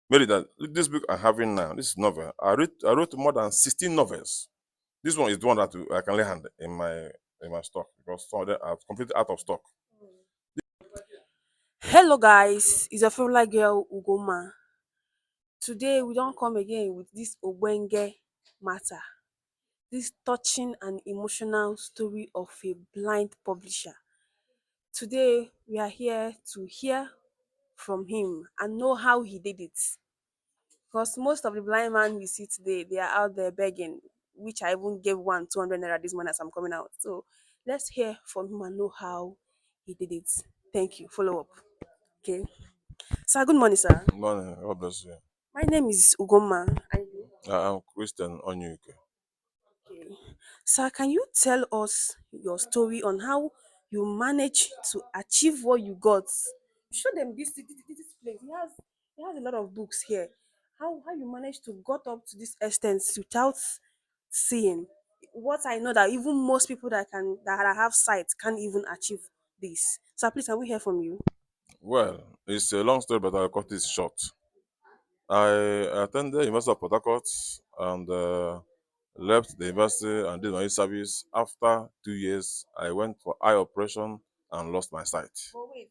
Made it that this book I'm having now, this novel, I wrote more than 16 novels. This one is the one that I can lay hand in my stock because some of them are completely out of stock. Hello guys, it's your favorite girl Ugoma. Today we don't come again with this Obwenge matter, this touching and emotional story of a blind publisher. Today we are here to hear from him and know how he did it. Because most of the blind man we see today, they are out there begging, which I even gave one 200 naira this morning as I'm coming out. So let's hear from him and know how he did it. Thank you. Follow up. Okay. Sir, good morning, sir. Morning, God bless you. My name is Ugoma. And you? I'm Christian Onyuke. Okay. Sir, can you tell us your story on how you managed to achieve what you got? Show them this place. He has a lot of books here. How you managed to got up to this extent without seeing. What I know that even most people that have sight can't even achieve this. So please can we hear from you? Well, it's a long story, but I'll cut it short. I attended University of Port Harcourt and left the university and did my youth service. After 2 years, I went for eye operation and lost my sight. But wait,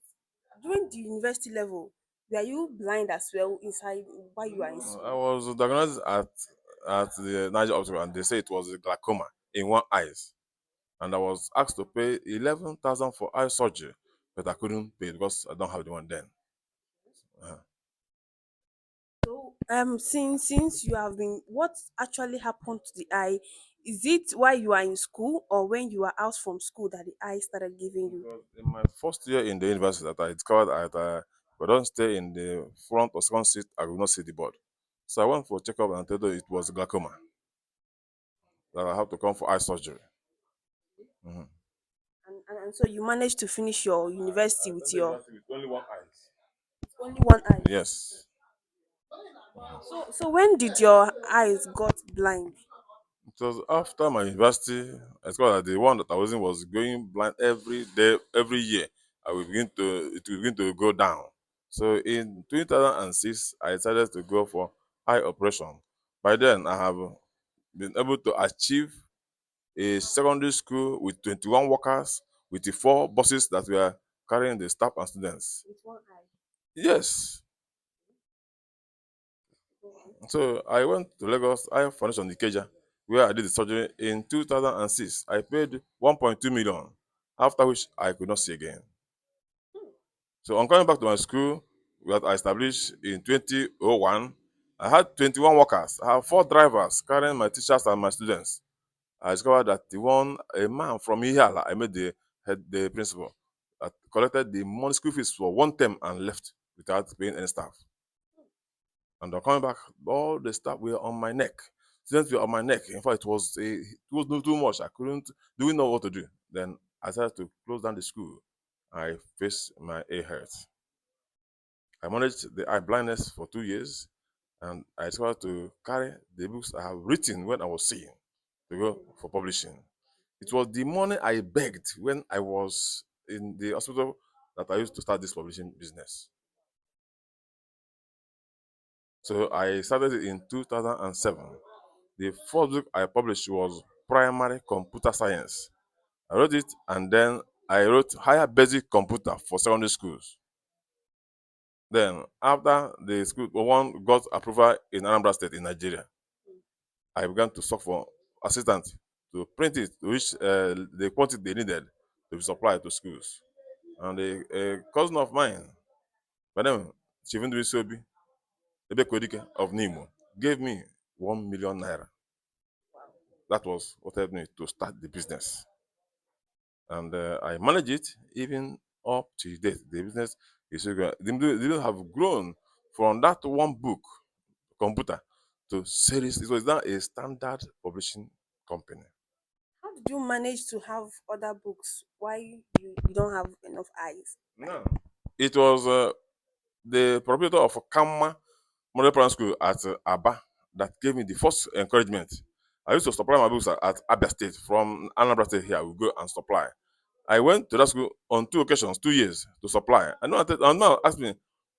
during the university level, were you blind as well inside while you are in I school? was diagnosed at the Niger Hospital, and they say it was a glaucoma in one eyes. And I was asked to pay 11,000 for eye surgery, but I couldn't pay because I don't have the one then. Uh, So since you have been, what actually happened to the eye? Is it while you are in school or when you are out from school that the eye started giving you? Because in my first year in the university, that I discovered that if I don't stay in the front or second seat, I will not see the board. So I went for checkup and told her it was glaucoma, that I have to come for eye surgery. Mhm. And so you managed to finish your I university with attended your university with only one eye. only one eye. Yes. So when did your eyes got blind? It was after my university. I discovered that the one that I was in was going blind every day, every year. It will begin to go down. So in 2006, I decided to go for eye operation. By then, I have been able to achieve a secondary school with 21 workers, with the four buses that were carrying the staff and students. With one eye. Yes. So I went to Lagos Eye Foundation Ikeja, where I did the surgery in 2006. I paid 1.2 million, after which I could not see again. So on coming back to my school that I established in 2001, I had 21 workers. I have four drivers carrying my teachers and my students. I discovered that a man from Ihiala, I made the principal, that collected the money school fees for one term and left without paying any staff. And on coming back, all the staff were on my neck. Students were on my neck. In fact, it was no too much. I couldn't do know what to do. Then I decided to close down the school. I faced my A health. I managed the eye blindness for 2 years, and I decided to carry the books I have written when I was seeing to go for publishing. It was the money I begged when I was in the hospital that I used to start this publishing business. So I started it in 2007. The first book I published was Primary Computer Science. I wrote it, and then I wrote Higher Basic Computer for secondary schools. Then, after the school one got approval in Anambra State in Nigeria, I began to search for assistant to print it to which the quantity they needed to be supplied to schools. And a cousin of mine, by name Chivindri Sobi, Ebekodike of Nimo, gave me 1 million naira. That was what helped me to start the business. And I manage it even up to date. The business is still going. They have grown from that one book, computer, to series. It was now a standard publishing company. How did you manage to have other books? Why you don't have enough eyes? Like, No. It was the proprietor of Kama Model Primary School at Aba that gave me the first encouragement. I used to supply my books at Abia State from Anambra State here. We go and supply. I went to that school on two occasions, 2 years to supply. And now asked me,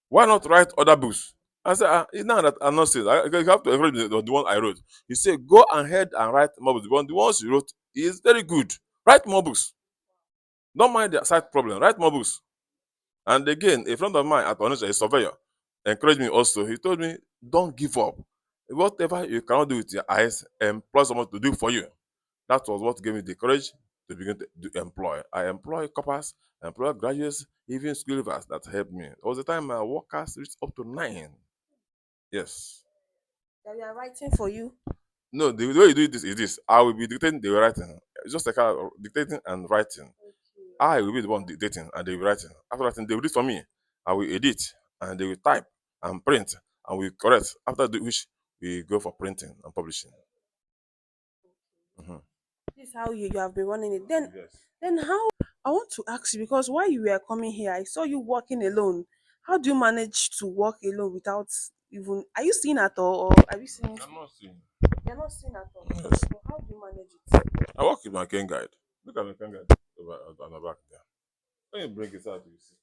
why not write other books? I said, it's now that I'm not saying, you have to encourage the one I wrote. He said, go ahead and write more books. The ones you wrote is very good. Write more books. Don't mind the side problem. Write more books. And again, a friend of mine at Onitsha, a surveyor, encouraged me also. He told me, don't give up. Whatever you cannot do with your eyes, employ someone to do for you. That was what gave me the courage to begin to employ. I employ coppers, I employ graduates, even school leavers that helped me. There was a time my workers reached up to 9. Yes. That we are writing for you. No, the way you do this is this. I will be dictating, they will writing. It's just like dictating and writing. I will be the one dictating and they will writing. After writing, they will read for me. I will edit and they will type and print and we correct. After which we go for printing and publishing. Mhm. This is how you have been running it. Then Yes. then how I want to ask you because while you were coming here, I saw you working alone. How do you manage to work alone without even are you seeing at all or are you seeing I'm not seeing. you're not seeing at all? Yes. So how do you manage it? I work with my cane guide. Look at my cane guide on the back there. When you bring it out, you see.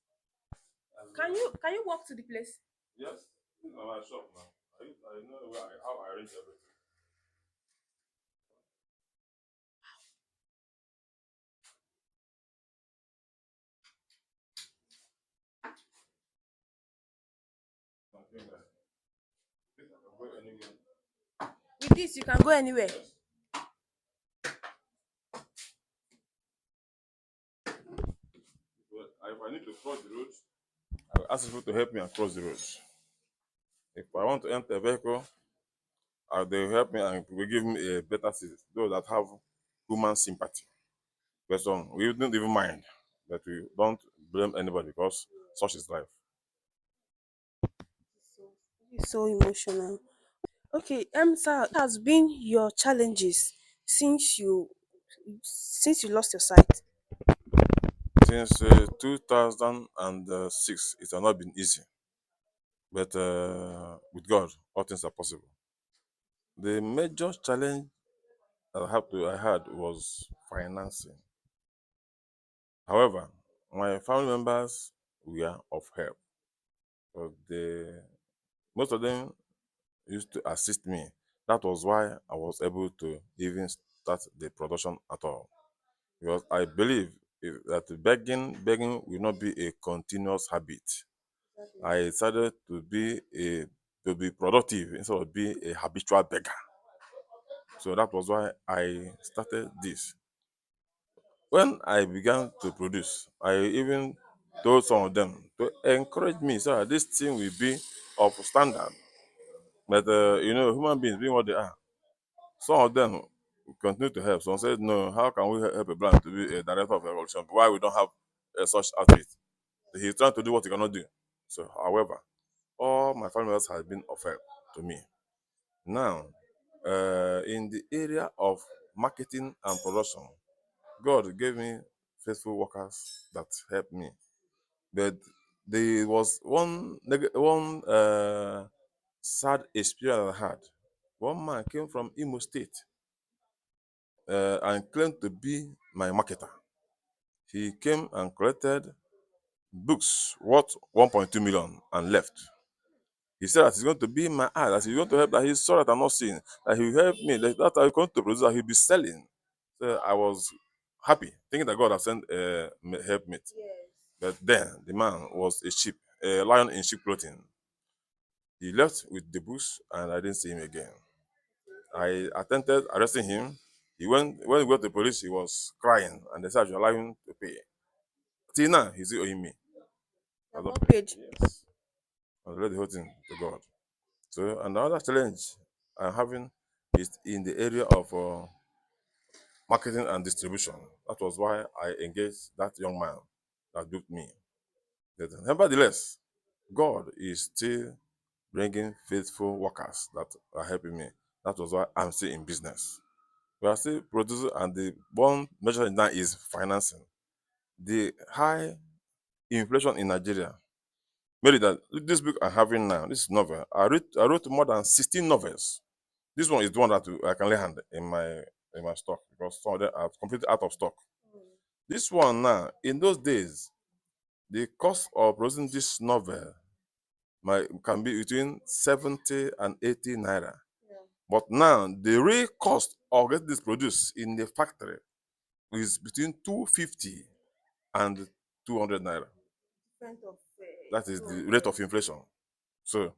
Can you walk to the place? Yes, this is my shop now. I know how I arrange everything. My cane guide. This I can go anywhere. With this you can go anywhere. Yes. But if I need to cross the road, I will ask people to help me and cross the road. If I want to enter a vehicle, they will help me and will give me a better seat. Those that have human sympathy. But some we don't even mind that we don't blame anybody because such is life. It's so emotional. Okay, sir, what has been your challenges since you lost your sight? Since 2006, it has not been easy, but with God, all things are possible. The major challenge I had was financing. However, my family members were of help. But most of them used to assist me. That was why I was able to even start the production at all. Because I believe that begging will not be a continuous habit. I decided to be productive instead of being a habitual beggar. So that was why I started this. When I began to produce, I even told some of them to encourage me so that this thing will be of standard. But human beings being what they are, some of them continue to help. Some said, no, how can we help a blind to be a director of evolution? Why we don't have such outfit? He's trying to do what he cannot do. So, however, all my family members have been of help to me. Now, in the area of marketing and production, God gave me faithful workers that helped me. But there was one sad experience I had. One man came from Imo State and claimed to be my marketer. He came and collected books worth 1.2 million and left. He said that he's going to be my eye, that he's going to help, that he saw that I'm not seeing, that he will help me, that I'm going to produce, that he'll be selling. So I was happy, thinking that God had sent helpmate. But then the man was a sheep, a lion in sheep clothing. He left with the bush and I didn't see him again. I attempted arresting him. He went when we got to the police, he was crying and they said I should allow him to pay. Till now, he's still owing me. You I have don't not pay. paid. Yes. I let the whole thing to God. So another challenge I'm having is in the area of marketing and distribution. That was why I engaged that young man that booked me. But nevertheless, God is still bringing faithful workers that are helping me. That was why I'm still in business. We are still producing, and the one measure in that is financing. The high inflation in Nigeria made it that this book I'm having now, this novel, I wrote more than 16 novels. This one is the one that I can lay hand in my stock because some of them are completely out of stock. This one now, in those days, the cost of producing this novel can be between 70 and 80 naira. Yeah. But now the real cost of getting this produce in the factory is between 250 and 200 naira. Different of That is the 200. rate of inflation. So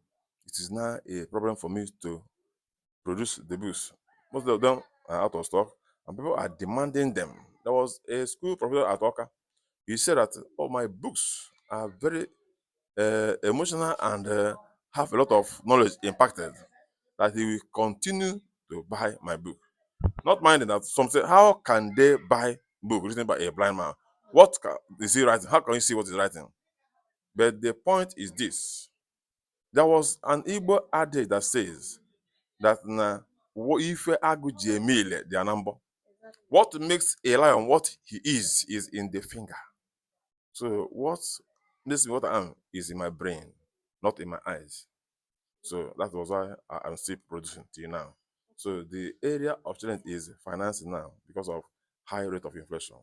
it is now a problem for me to produce the books. Most of them are out of stock and people are demanding them. There was a school professor at Oka. He said that all my books are very emotional and have a lot of knowledge impacted, that he will continue to buy my book. Not minding that some say, how can they buy book written by a blind man? What is he writing? How can you see what he's writing? But the point is this: there was an Igbo adage that says that na ife agụ ji eme ile dị na mbọ. What makes a lion what he is in the finger. So what I am is in my brain, not in my eyes. So that was why I'm still producing till now. So the area of challenge is financing now because of high rate of inflation.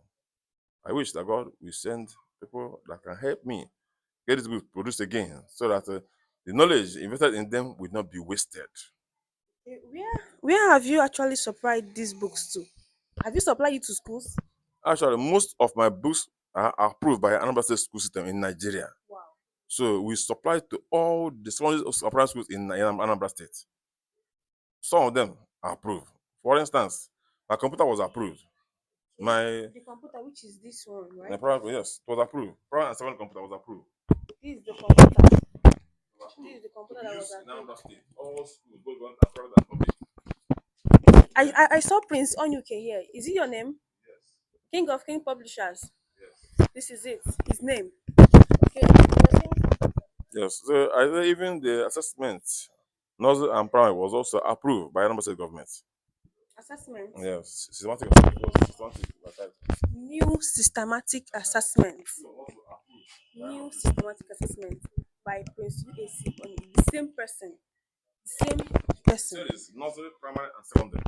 I wish that God will send people that can help me get this book produced again so that the knowledge invested in them will not be wasted. Where have you actually supplied these books to? Have you supplied it to schools? Actually, most of my books are approved by Anambra State school system in Nigeria. Wow. So we supply to all the secondary primary schools in Anambra State. Some of them are approved. For instance, my computer was approved. My The computer, which is this one, my right? primary, yes, it was approved. Primary and secondary computer was approved. This is the computer. This is the computer that was Used in Anambra approved. State. All schools, both government and private and public. I saw Prince Onyuke here. Is it your name? Yes, King of King Publishers. yes. This is it. His name. Okay. You're saying Yes. So I say even the assessment, nursery and primary was also approved by Anambra State government. assessment. Yes. Systematic assessment was systematic. New systematic assessment. Also approved. New systematic assessment by Prince UAC on the same person. The same person There is nursery, primary, and secondary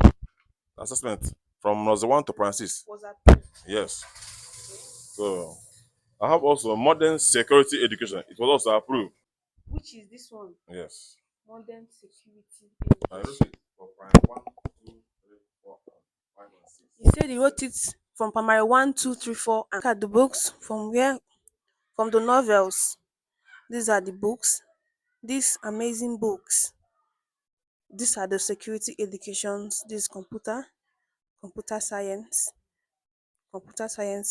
assessment from nursery 1 to primary 6. was approved. Yes. So I have also modern security education. It was also approved. Which is this one? Yes. Modern security I wrote education. it for primary 1, 2, 3, 4, 5, and 6. He said he wrote it from primary one, two, three, four, and look at the books from where from the novels. These are the books. These amazing books. These are the security educations. This computer science,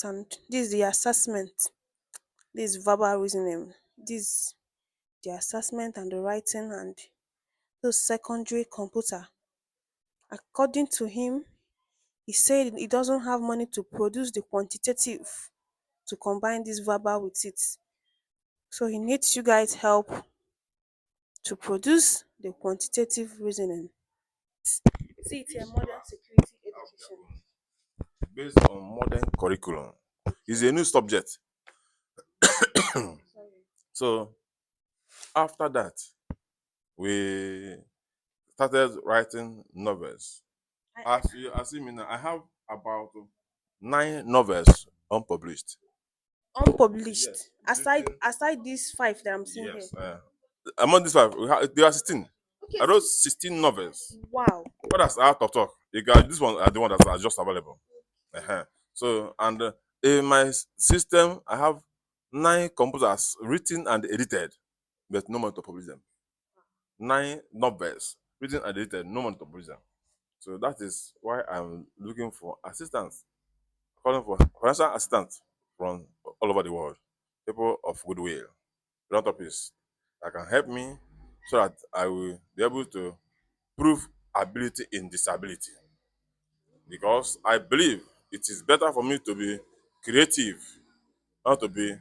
and this is the assessment. This is verbal reasoning. This the assessment and the writing and the secondary computer. According to him, he said he doesn't have money to produce the quantitative to combine this verbal with it. So he needs you guys help to produce the quantitative reasoning. See, it's a modern security education. Based on modern curriculum. It's a new subject. Sorry. So after that, we started writing novels. I, As you see me now, I have about 9 novels unpublished. unpublished. Yes. Aside these five that I'm seeing here. Yes. Among these 5, there are 16. Okay. I wrote 16 novels. Wow. Others are out of talk. This one are the one that are just available. Uh-huh. So, and in my system, I have 9 computers written and edited, but no one to publish them. 9 novels written and edited, no one to publish them. So that is why I'm looking for assistance, calling for financial assistance from all over the world, people of goodwill, philanthropists that can help me so that I will be able to prove ability in disability. Because I believe it is better for me to be creative, not to be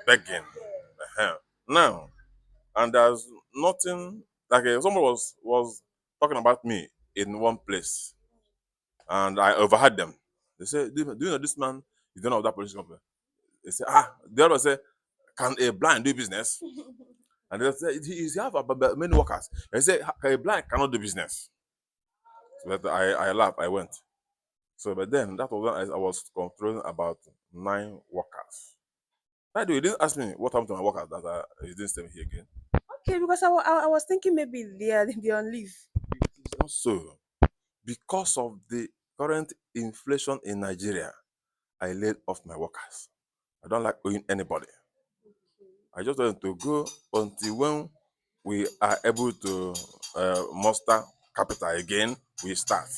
begging. Uh-huh. Now, and there's nothing like someone was talking about me in one place, and I overheard them. They say, "Do you know this man? You don't know that police company." They say, The other say, "Can a blind do business?" And they say, "He have about many workers." They say, "A blind cannot do business." But I laughed. I went. So, but then that was when I was controlling about 9 workers. By the way, you didn't ask me what happened to my workers that you didn't stay here again. Okay, because I was thinking maybe they're on leave. It is not so. Because of the current inflation in Nigeria, I laid off my workers. I don't like owing anybody. I just want to go until when we are able to muster capital again, we start.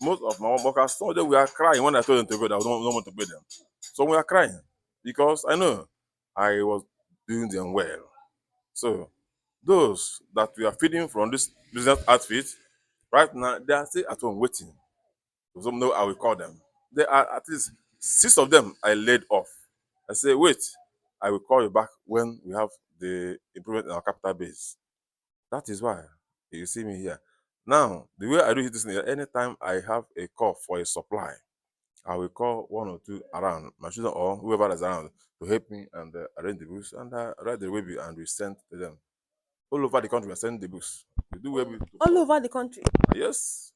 Most of my workers, some of them we are crying when I told them to go, that I don't want to pay them. So we are crying because I know I was doing them well. So those that we are feeding from this business outfit, right now they are still at home waiting. So some know I will call them. There are at least 6 of them I laid off. I say, wait, I will call you back when we have the improvement in our capital base. That is why you see me here. Now, the way I do it is anytime I have a call for a supply, I will call one or two around, my children or whoever is around, to help me and arrange the books and write the way and we send to them. All over the country, we are sending the books. We do way All over the country. yes,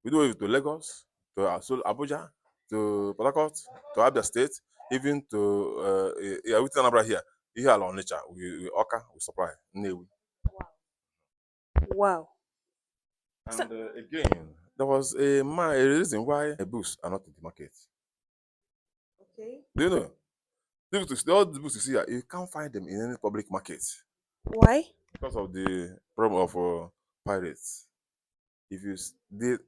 we do it to Lagos, to Abuja, to Port Harcourt, to Abia State, even to yeah, with Anambra here. Here along nature, we Oka, we supply Nnewi. Wow. So, And again, there was a reason why the books are not in the market. okay. Do you know? All the books you see here, you can't find them in any public market Why? because of the problem of pirates. If you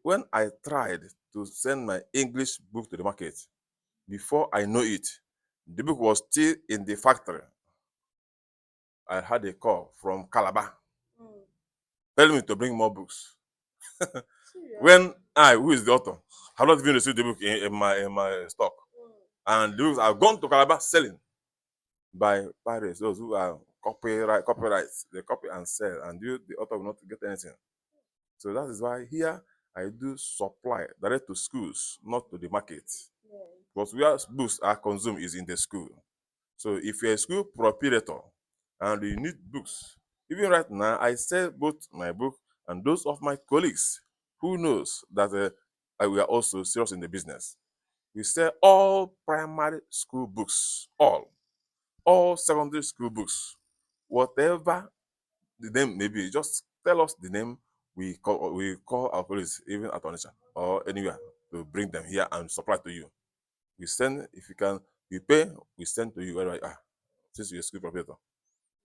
when I tried to send my English book to the market, before I know it, the book was still in the factory. I had a call from Calabar Mm. telling me to bring more books. Serious? When I, who is the author, have not even received the book in my stock. And the books have gone to Calabar selling by pirates, those who are copyrights, they copy and sell, and you, the author, will not get anything. So that is why here I do supply direct to schools, not to the market. Because where books are consumed is in the school. So if you're a school proprietor and you need books, even right now, I sell both my book and those of my colleagues. Who knows that we are also serious in the business. We sell all primary school books, all secondary school books, whatever the name may be. Just tell us the name. We call our colleagues even at Onitsha or anywhere to bring them here and supply to you. We send if you can. You pay. We send to you wherever you are. Since you're a school proprietor,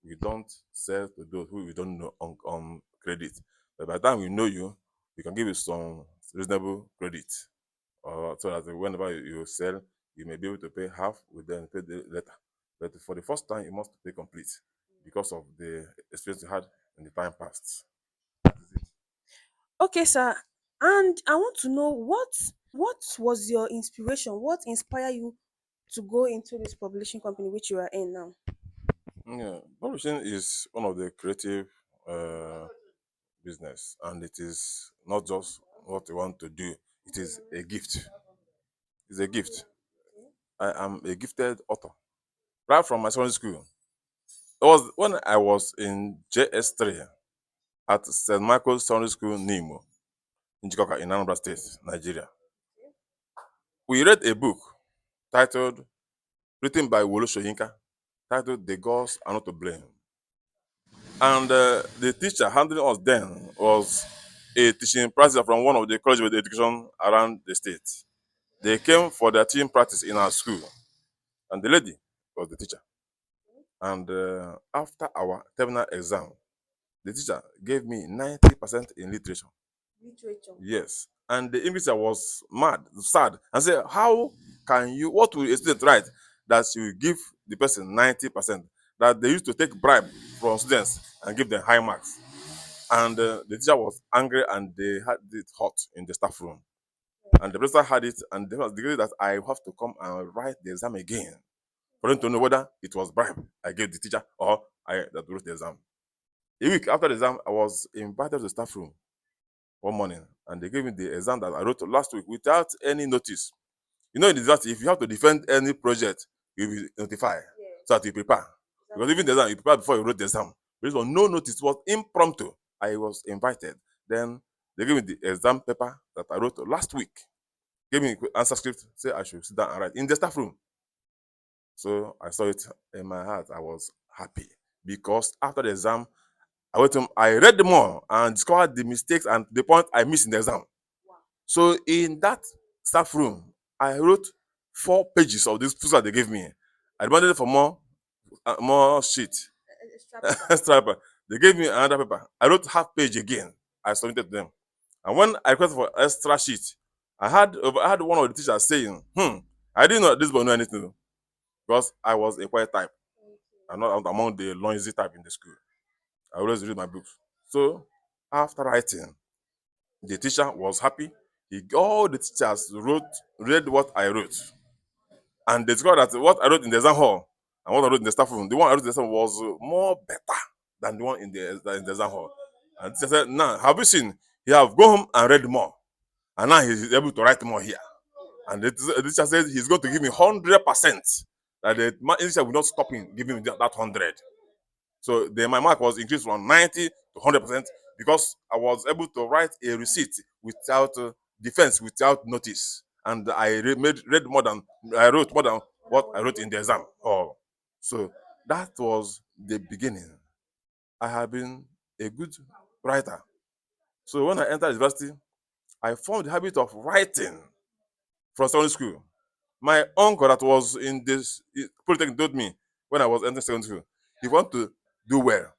we don't sell to those who we don't know on credit. But by the time we know you, we can give you some reasonable credit, or so that whenever you sell, you may be able to pay half. We then pay the later. But for the first time, you must pay complete because of the experience you had in the time past. Okay, sir. And I want to know what was your inspiration? What inspired you to go into this publishing company which you are in now? Yeah, publishing is one of the creative uh, business, and it is not just what you want to do. It is a gift. It's a gift. I am a gifted author. Right from my secondary school, it was when I was in JS3 at St. Michael's Secondary School, Nimo, in Jikoka, in Anambra State, Nigeria. We read a book titled, written by Wolo Soyinka, titled "The Gods Are Not to Blame." And the teacher handling us then was a teaching practice from one of the colleges of education around the state. They came for their teaching practice in our school, and the lady was the teacher. And after our terminal exam, the teacher gave me 90% in literature. Literature. Yes. And the English teacher was mad, sad, and said, how can you, what will a student write that you give the person 90%? That they used to take bribe from students and give them high marks. And the teacher was angry and they had it hot in the staff room. And the professor had it and they was declared that I have to come and write the exam again for them to know whether it was bribe I gave the teacher or I that wrote the exam. A week after the exam, I was invited to the staff room one morning and they gave me the exam that I wrote last week without any notice. You know, in the university, if you have to defend any project, you will notify so that you prepare. Because even the exam, you prepare before you wrote the exam. This was no notice, it was impromptu. I was invited. Then they gave me the exam paper that I wrote last week. Gave me answer script, say I should sit down and write in the staff room. So I saw it in my heart. I was happy because after the exam, I went home, I read them all and discovered the mistakes and the point I missed in the exam. So in that staff room, I wrote 4 pages of this puzzle they gave me. I demanded for more sheet, extra paper. They gave me another paper. I wrote half page again. I submitted to them. And when I requested for extra sheet, I had one of the teachers saying, I didn't know this boy know anything because I was a quiet type. I'm not among the noisy type in the school. I always read my books. So after writing, the teacher was happy. All the teachers read what I wrote. And they discovered that what I wrote in the exam hall and what I wrote in the staff room, the one I wrote in the exam was more better than the one in the exam hall. And the teacher said, now, have you seen? He have gone home and read more. And now he's able to write more here. And the teacher said he's going to give me 100%. That the teacher will not stop him giving me that 100. So then my mark was increased from 90 to 100% because I was able to write a receipt without defense, without notice. And read more than I wrote more than what I wrote in the exam. Oh, so that was the beginning. I have been a good writer. So when I entered university, I formed the habit of writing from secondary school. My uncle that was in this polytechnic told me when I was entering secondary school, if you want to do well,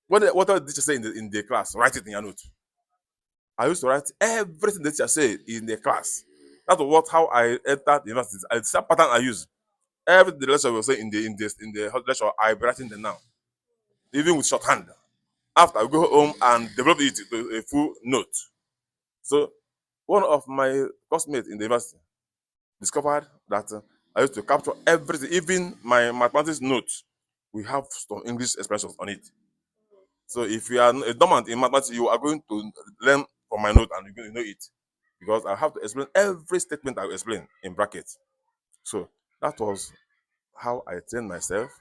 what the teacher say in the class, write it in your note. I used to write everything the teacher said in the class. That was how I entered university. It's that pattern I use. Everything the lecturer will say in the lecture, I'll be writing them now, even with shorthand. After I go home and develop it to a full note. So one of my classmates in the university discovered that I used to capture everything, even my mathematics notes. We have some English expressions on it. So if you are a dominant in mathematics, you are going to learn from my note and you're going to know it. Because I have to explain every statement I will explain in brackets. So that was how I trained myself.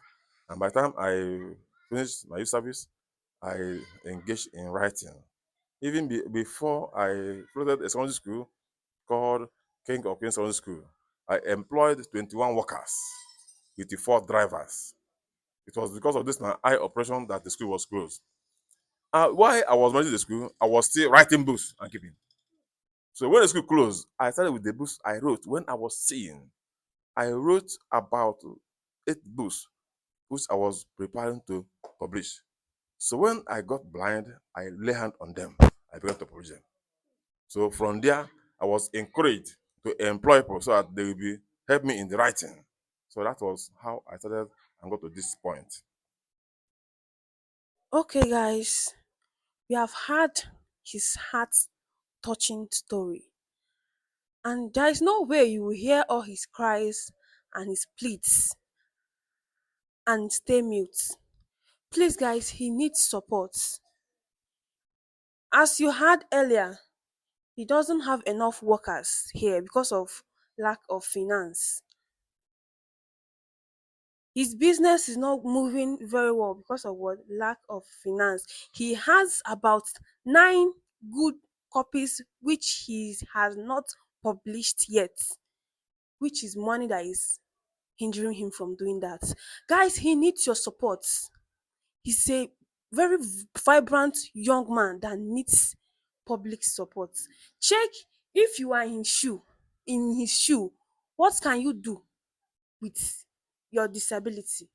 And by the time I finished my youth service, I engaged in writing. Even before I floated a secondary school called King of Queens Secondary School, I employed 21 workers with the 4 drivers. It was because of this my eye operation that the school was closed. While I was managing the school, I was still writing books and keeping. So when the school closed, I started with the books I wrote when I was seeing. I wrote about 8 books which I was preparing to publish. So when I got blind, I lay hand on them. I began to publish them. So from there, I was encouraged to employ people so that they will be help me in the writing. So that was how I started and got to this point. Okay, guys, we have had his heart touching story, and there is no way you will hear all his cries and his pleads and stay mute. Please, guys, he needs support. As you heard earlier, he doesn't have enough workers here because of lack of finance. His business is not moving very well because of what? Lack of finance. He has about 9 good copies which he has not published yet, which is money that is hindering him from doing that. Guys, he needs your support. He's a very vibrant young man that needs public support. Check if you are in his shoe, what can you do with your disability?